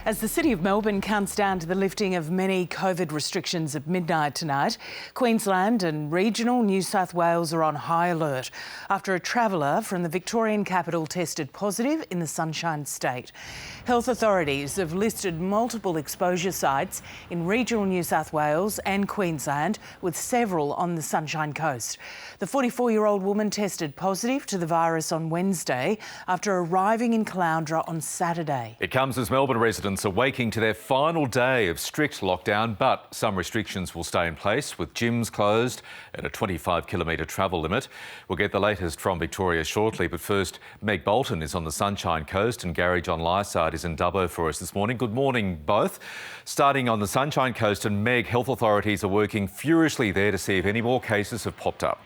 As the City of Melbourne counts down to the lifting of many COVID restrictions at midnight tonight, Queensland and regional New South Wales are on high alert after a traveller from the Victorian capital tested positive in the Sunshine State. Health authorities have listed multiple exposure sites in regional New South Wales and Queensland, with several on the Sunshine Coast. The 44-year-old woman tested positive to the virus on Wednesday after arriving in Caloundra on Saturday. It comes as Melbourne residents are waking to their final day of strict lockdown, but some restrictions will stay in place, with gyms closed and a 25-kilometre travel limit. We'll get the latest from Victoria shortly, but first, Meg Bolton is on the Sunshine Coast and Gary John Lysard is in Dubbo for us this morning. Good morning, both. Starting on the Sunshine Coast, and Meg, health authorities are working furiously there to see if any more cases have popped up.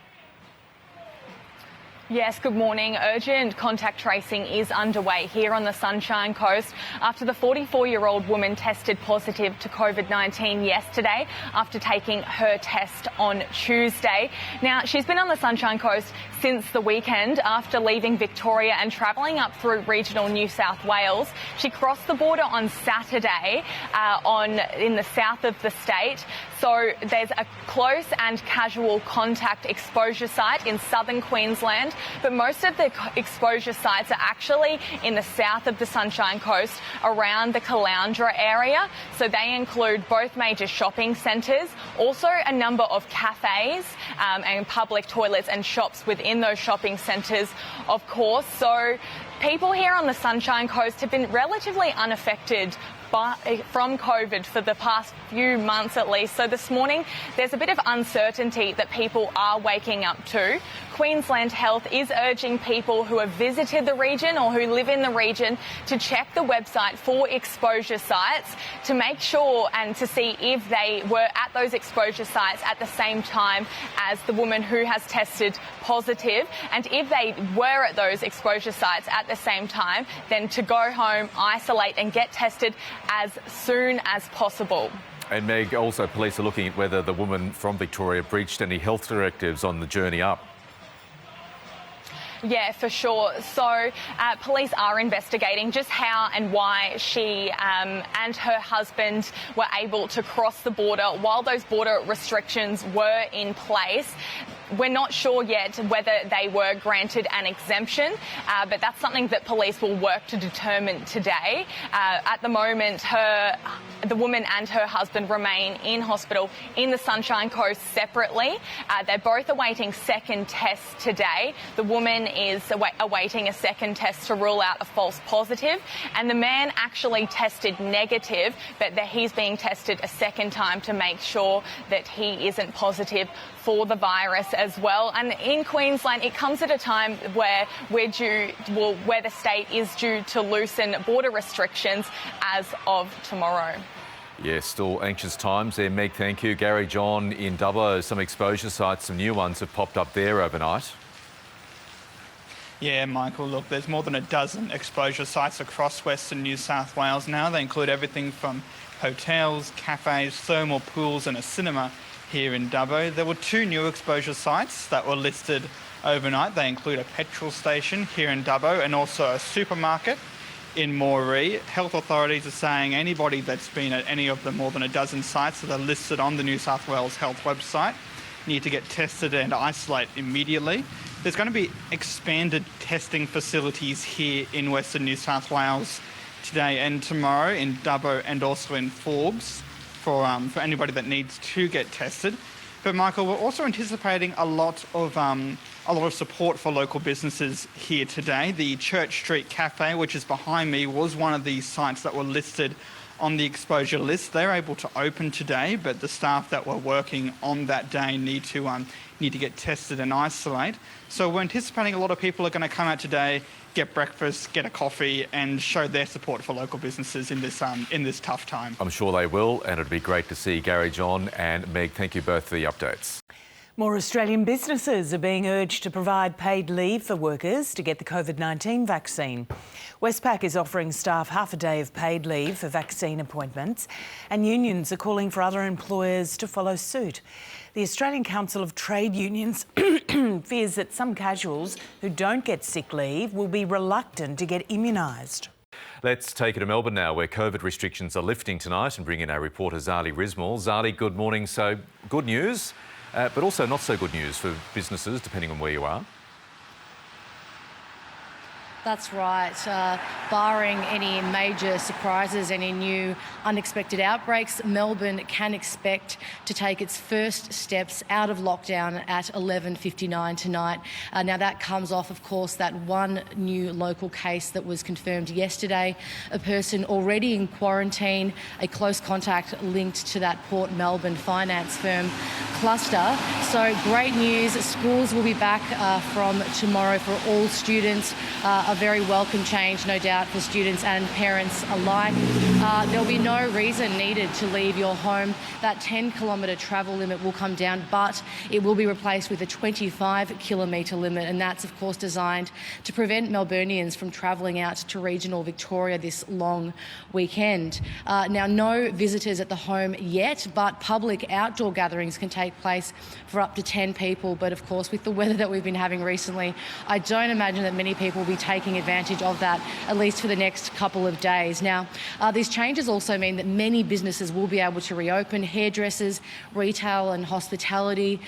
Yes, good morning. Urgent contact tracing is underway here on the Sunshine Coast after the 44-year-old woman tested positive to COVID-19 yesterday after taking her test on Tuesday. Now, she's been on the Sunshine Coast since the weekend after leaving Victoria and travelling up through regional New South Wales. She crossed the border on Saturday in the south of the state. So there's a close and casual contact exposure site in southern Queensland, but most of the exposure sites are actually in the south of the Sunshine Coast around the Caloundra area. So they include both major shopping centres, also a number of cafes and public toilets and shops within those shopping centres, of course. So people here on the Sunshine Coast have been relatively unaffected from COVID for the past few months at least. So this morning there's a bit of uncertainty that people are waking up to. Queensland Health is urging people who have visited the region or who live in the region to check the website for exposure sites to make sure and to see if they were at those exposure sites at the same time as the woman who has tested positive. And if they were at those exposure sites at the same time, then to go home, isolate and get tested as soon as possible. And Meg, also police are looking at whether the woman from Victoria breached any health directives on the journey up. Yeah, for sure. So police are investigating just how and why she and her husband were able to cross the border while those border restrictions were in place. We're not sure yet whether they were granted an exemption, but that's something that police will work to determine today. At the moment, the woman and her husband remain in hospital in the Sunshine Coast separately. They're both awaiting second tests today. The woman is awaiting a second test to rule out a false positive, and the man actually tested negative, but he's being tested a second time to make sure that he isn't positive for the virus as well. And in Queensland, it comes at a time where where the state is due to loosen border restrictions as of tomorrow. Yes, still anxious times there, Meg. Thank you. Gary John in Dubbo, some exposure sites, some new ones have popped up there overnight. Yeah, Michael, look, there's more than a dozen exposure sites across Western New South Wales now. They include everything from hotels, cafes, thermal pools and a cinema here in Dubbo. There were two new exposure sites that were listed overnight. They include a petrol station here in Dubbo and also a supermarket in Moree. Health authorities are saying anybody that's been at any of the more than a dozen sites that are listed on the New South Wales Health website need to get tested and isolate immediately. There's going to be expanded testing facilities here in Western New South Wales today and tomorrow in Dubbo and also in Forbes for anybody that needs to get tested. But Michael, we're also anticipating a lot of support for local businesses here today. The Church Street Cafe, which is behind me, was one of these sites that were listed on the exposure list. They're able to open today, but the staff that were working on that day need to get tested and isolate. So we're anticipating a lot of people are going to come out today, get breakfast, get a coffee and show their support for local businesses in this tough time. I'm sure they will, and it'd be great to see Gary John and Meg. Thank you both for the updates. More Australian businesses are being urged to provide paid leave for workers to get the COVID-19 vaccine. Westpac is offering staff half a day of paid leave for vaccine appointments, and unions are calling for other employers to follow suit. The Australian Council of Trade Unions fears that some casuals who don't get sick leave will be reluctant to get immunised. Let's take it to Melbourne now, where COVID restrictions are lifting tonight, and bring in our reporter Zali Rismal. Zali, good morning. So, good news, but also not so good news for businesses, depending on where you are. That's right. Barring any major surprises, any new unexpected outbreaks, Melbourne can expect to take its first steps out of lockdown at 11:59 tonight. Now, that comes off, of course, that one new local case that was confirmed yesterday, a person already in quarantine, a close contact linked to that Port Melbourne finance firm cluster. So great news. Schools will be back from tomorrow for all students. A very welcome change, no doubt, for students and parents alike. There'll be no reason needed to leave your home. That 10-kilometre travel limit will come down, but it will be replaced with a 25-kilometre limit, and that's, of course, designed to prevent Melburnians from travelling out to regional Victoria this long weekend. Now, no visitors at the home yet, but public outdoor gatherings can take place for up to 10 people. But, of course, with the weather that we've been having recently, I don't imagine that many people will be taking advantage of that, at least for the next couple of days. Now, these changes also mean that many businesses will be able to reopen: hairdressers, retail and hospitality,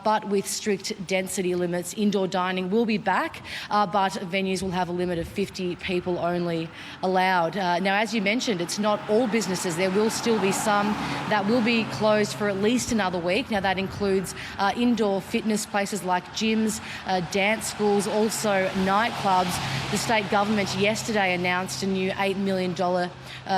but with strict density limits. Indoor dining will be back, but venues will have a limit of 50 people only allowed. Now, as you mentioned, it's not all businesses. There will still be some that will be closed for at least another week. Now, that includes indoor fitness places like gyms, dance schools, also nightclubs. The state government yesterday announced a new $8 million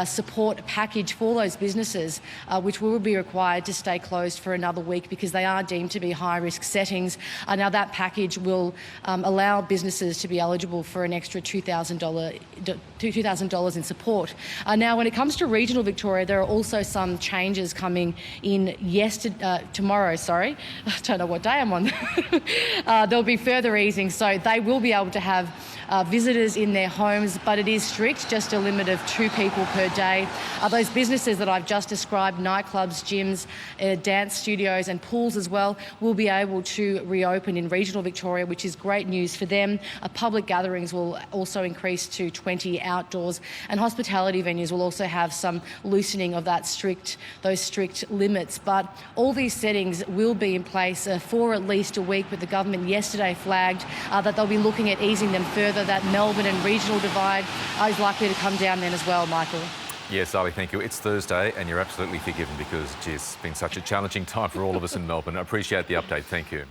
support package for those businesses, which will be required to stay closed for another week because they are deemed to be high-risk settings. Now, that package will allow businesses to be eligible for an extra $2,000 in support. Now, when it comes to regional Victoria, there are also some changes coming in tomorrow. I don't know what day I'm on. There'll be further easing, so they will be able to have visitors in their homes, but it is strict, just a limit of 2 people per day. Those businesses that I've just described, nightclubs, gyms, dance studios and pools as well, will be able to reopen in regional Victoria, which is great news for them. Public gatherings will also increase to 20 outdoors, and hospitality venues will also have some loosening of those strict limits. But all these settings will be in place for at least a week, but the government yesterday flagged that they'll be looking at easing them further. That Melbourne and regional divide is likely to come down then as well, Michael. Yes, Ali, thank you. It's Thursday and you're absolutely forgiven because, geez, it's been such a challenging time for all of us in Melbourne. I appreciate the update. Thank you.